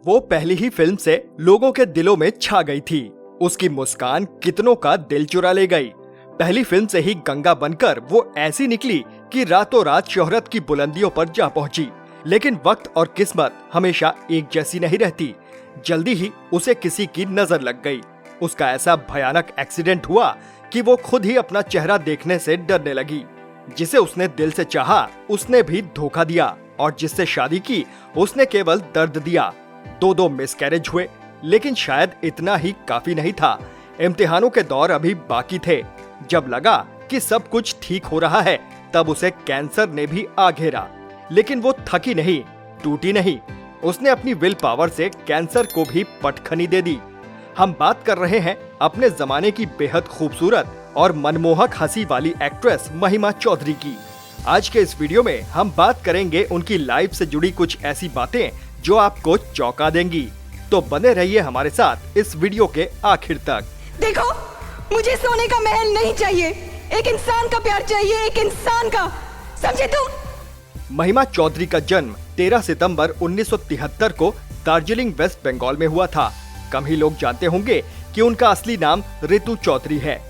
वो पहली ही फिल्म से लोगों के दिलों में छा गई थी। उसकी मुस्कान कितनों का दिल चुरा ले गई। पहली फिल्म से ही गंगा बनकर वो ऐसी निकली कि रातों रात शोहरत की बुलंदियों पर जा पहुंची। लेकिन वक्त और किस्मत हमेशा एक जैसी नहीं रहती। जल्दी ही उसे किसी की नजर लग गई। उसका ऐसा भयानक एक्सीडेंट हुआ कि वो खुद ही अपना चेहरा देखने से डरने लगी। जिसे उसने दिल से चाहा उसने भी धोखा दिया, और जिससे शादी की उसने केवल दर्द दिया। दो मिसकैरेज हुए, लेकिन शायद इतना ही काफी नहीं था। इम्तिहानों के दौर अभी बाकी थे। जब लगा कि सब कुछ ठीक हो रहा है, तब उसे कैंसर ने भी आ घेरा। लेकिन वो थकी नहीं, टूटी नहीं। उसने अपनी विल पावर से कैंसर को भी पटखनी दे दी। हम बात कर रहे हैं अपने जमाने की बेहद खूबसूरत और मनमोहक हंसी वाली एक्ट्रेस महिमा चौधरी की। आज के इस वीडियो में हम बात करेंगे उनकी लाइफ से जुड़ी कुछ ऐसी बातें जो आपको चौंका देंगी। तो बने रहिए हमारे साथ इस वीडियो के आखिर तक। देखो, मुझे सोने का महल नहीं चाहिए, एक इंसान का प्यार चाहिए, एक इंसान का, समझे तुम? महिमा चौधरी का जन्म 13 सितंबर 1973 को दार्जिलिंग वेस्ट बंगाल में हुआ था। कम ही लोग जानते होंगे कि उनका असली नाम रितु चौधरी है।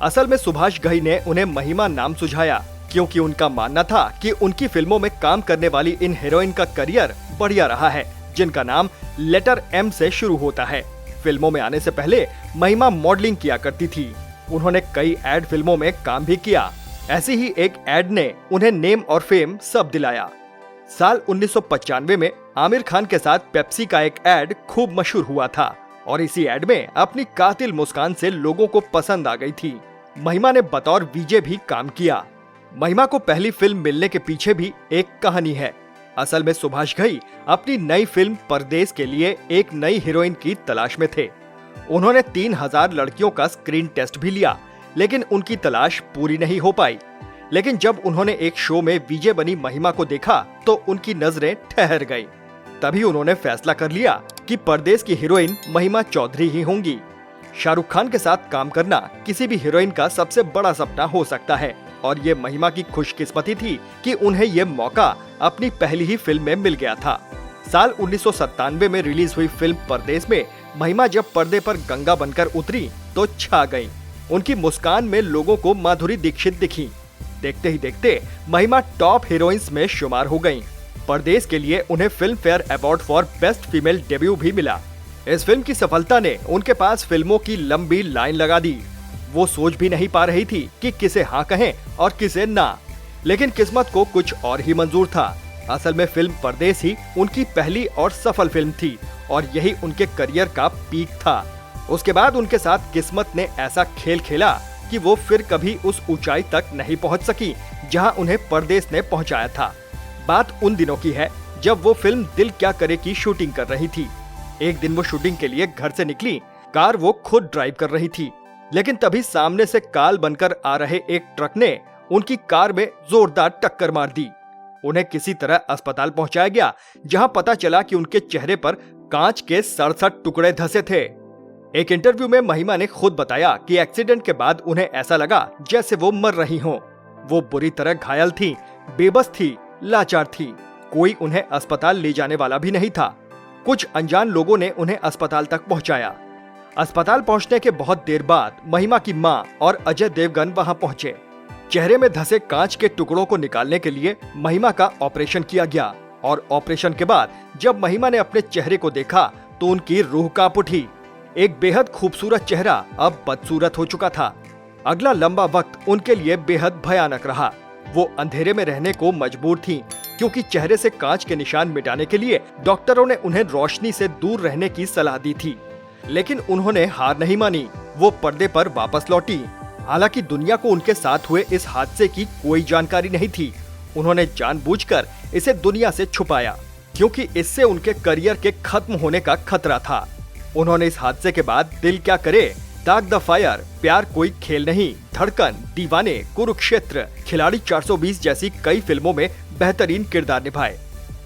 असल में सुभाष घई ने उन्हें महिमा नाम सुझाया, क्योंकि उनका मानना था कि उनकी फिल्मों में काम करने वाली इन हीरोइन का करियर बढ़िया रहा है, जिनका नाम लेटर एम से शुरू होता है। फिल्मों में आने से पहले महिमा मॉडलिंग किया करती थी। उन्होंने कई एड फिल्मों में काम भी किया। ऐसी ही एक एड ने उन्हें नेम और फेम सब दिलाया। साल 1995 में आमिर खान के साथ पेप्सी का एक एड खूब मशहूर हुआ था, और इसी एड में अपनी कातिल मुस्कान से लोगों को पसंद आ गई थी। महिमा ने बतौर वीजे भी काम किया। महिमा को पहली फिल्म मिलने के पीछे भी एक कहानी है। असल में सुभाष घई अपनी नई फिल्म परदेस के लिए एक नई हीरोइन की तलाश में थे। उन्होंने 3000 लड़कियों का स्क्रीन टेस्ट भी लिया, लेकिन उनकी तलाश पूरी नहीं हो पाई। लेकिन जब उन्होंने एक शो में वीजे बनी महिमा को देखा तो उनकी नजरें ठहर गईं। तभी उन्होंने फैसला कर लिया कि परदेस की हीरोइन महिमा चौधरी ही होंगी। शाहरुख खान के साथ काम करना किसी भी हीरोइन का सबसे बड़ा सपना हो सकता है, और ये महिमा की खुशकिस्मती थी कि उन्हें ये मौका अपनी पहली ही फिल्म में मिल गया था। साल 1997 में रिलीज हुई फिल्म परदेस में महिमा जब पर्दे पर गंगा बनकर उतरी तो छा गईं। उनकी मुस्कान में लोगों को माधुरी दीक्षित दिखी। देखते ही देखते महिमा टॉप हीरोइंस में शुमार हो गईं। परदेस के लिए उन्हें film fair award for best female debut भी मिला। इस फिल्म की सफलता ने उनके पास फिल्मों की लंबी लाइन लगा दी। वो सोच भी नहीं पा रही थी कि किसे हाँ कहें और किसे ना, लेकिन किस्मत को कुछ और ही मंजूर था। असल में फिल्म परदेस ही उनकी पहली और सफल फिल्म थी, और यही उनके करियर का पीक था। उसके बाद उनके साथ किस्मत ने ऐसा खेल खेला कि वो फिर कभी उस ऊंचाई तक नहीं पहुंच सकी जहां उन्हें परदेस ने पहुंचाया था। बात उन दिनों की है जब वो फिल्म दिल क्या करे की शूटिंग कर रही थी। एक दिन वो शूटिंग के लिए घर से निकली। कार वो खुद ड्राइव कर रही थी, लेकिन तभी सामने से काल बनकर आ रहे एक ट्रक ने उनकी कार में जोरदार टक्कर मार दी। उन्हें किसी तरह अस्पताल पहुंचाया गया, जहां पता चला कि उनके चेहरे पर कांच के 67 टुकड़े धंसे थे। एक इंटरव्यू में महिमा ने खुद बताया कि एक्सीडेंट के बाद उन्हें ऐसा लगा जैसे वो मर रही हों। वो बुरी तरह घायल थी, बेबस थी, लाचार थी। कोई उन्हें अस्पताल ले जाने वाला भी नहीं था। कुछ अनजान लोगों ने उन्हें अस्पताल तक पहुंचाया। अस्पताल पहुंचने के बहुत देर बाद महिमा की मां और अजय देवगन वहां पहुंचे। चेहरे में धंसे कांच के टुकड़ों को निकालने के लिए महिमा का ऑपरेशन किया गया, और ऑपरेशन के बाद जब महिमा ने अपने चेहरे को देखा तो उनकी रूह कांप उठी। एक बेहद खूबसूरत चेहरा अब बदसूरत हो चुका था। अगला लंबा वक्त उनके लिए बेहद भयानक रहा। वो अंधेरे में रहने को मजबूर थीं, क्योंकि चेहरे से कांच के निशान मिटाने के लिए डॉक्टरों ने उन्हें रोशनी से दूर रहने की सलाह दी थी। लेकिन उन्होंने हार नहीं मानी। वो पर्दे पर वापस लौटी। हालांकि दुनिया को उनके साथ हुए इस हादसे की कोई जानकारी नहीं थी। उन्होंने जानबूझकर इसे दुनिया से छुपाया, क्योंकि इससे उनके करियर के खत्म होने का खतरा था। उन्होंने इस हादसे के बाद दिल क्या करे, दाग द फायर, प्यार कोई खेल नहीं, धड़कन, दीवाने, कुरुक्षेत्र, खिलाड़ी 420 जैसी कई फिल्मों में बेहतरीन किरदार निभाए।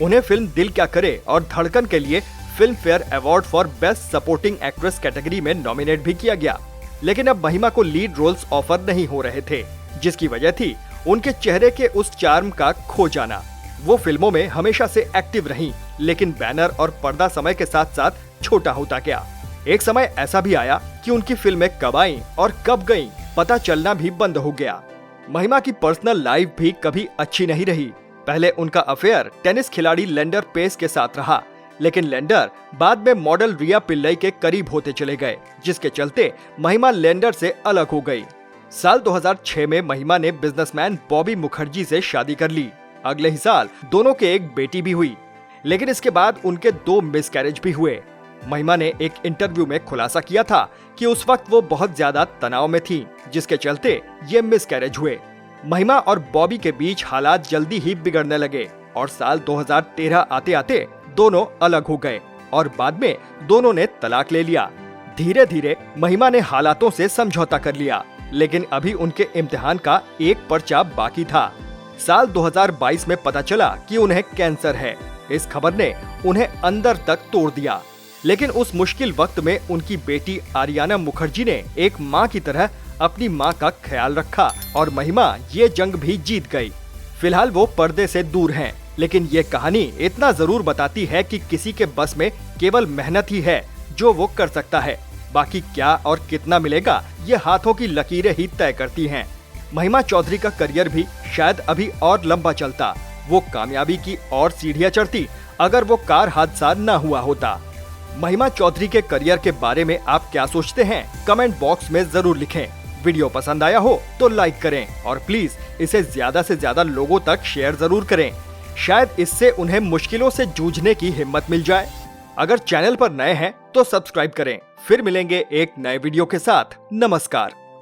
उन्हें फिल्म दिल क्या करे और धड़कन के लिए film fair award for best supporting actress category में नॉमिनेट भी किया गया। लेकिन अब महिमा को लीड रोल्स ऑफर नहीं हो रहे थे, जिसकी वजह थी उनके चेहरे के उस चार्म का खो जाना। वो फिल्मों में हमेशा से एक्टिव रहीं लेकिन बैनर और पर्दा समय के साथ साथ छोटा होता गया। एक समय ऐसा भी आया कि उनकी फिल्में कब आईं और कब गईं पता चलना भी बंद हो गया। महिमा की पर्सनल लाइफ भी कभी अच्छी नहीं रही। पहले उनका अफेयर टेनिस खिलाड़ी लेंडर पेस के साथ रहा, लेकिन लेंडर बाद में मॉडल रिया पिल्लई के करीब होते चले गए, जिसके चलते महिमा लेंडर से अलग हो गई। साल 2006 में महिमा ने बिजनेसमैन बॉबी मुखर्जी से शादी कर ली। अगले ही साल दोनों के एक बेटी भी हुई, लेकिन इसके बाद उनके 2 मिसकैरेज भी हुए। महिमा ने एक इंटरव्यू में खुलासा किया था कि उस वक्त वो बहुत ज्यादा तनाव में थी, जिसके चलते ये मिसकैरेज हुए। महिमा और बॉबी के बीच हालात जल्दी ही बिगड़ने लगे और साल 2013 आते आते दोनों अलग हो गए और बाद में दोनों ने तलाक ले लिया। धीरे धीरे महिमा ने हालातों से समझौता कर लिया, लेकिन अभी उनके इम्तिहान का एक पर्चा बाकी था। साल 2022 में पता चला कि उन्हें कैंसर है। इस खबर ने उन्हें अंदर तक तोड़ दिया, लेकिन उस मुश्किल वक्त में उनकी बेटी आर्याना मुखर्जी ने एक मां की तरह अपनी मां का ख्याल रखा और महिमा ये जंग भी जीत गई। फिलहाल वो पर्दे से दूर हैं, लेकिन ये कहानी इतना जरूर बताती है कि किसी के बस में केवल मेहनत ही है जो वो कर सकता है। बाकी क्या और कितना मिलेगा ये हाथों की लकीरें ही तय करती हैं। महिमा चौधरी का करियर भी शायद अभी और लंबा चलता, वो कामयाबी की और सीढ़ियां चढ़ती अगर वो कार हादसा न हुआ होता। महिमा चौधरी के करियर के बारे में आप क्या सोचते हैं? कमेंट बॉक्स में जरूर लिखें। वीडियो पसंद आया हो तो लाइक करें और प्लीज इसे ज्यादा से ज्यादा लोगों तक शेयर जरूर करें। शायद इससे उन्हें मुश्किलों से जूझने की हिम्मत मिल जाए। अगर चैनल पर नए हैं तो सब्सक्राइब करें। फिर मिलेंगे एक नए वीडियो के साथ। नमस्कार।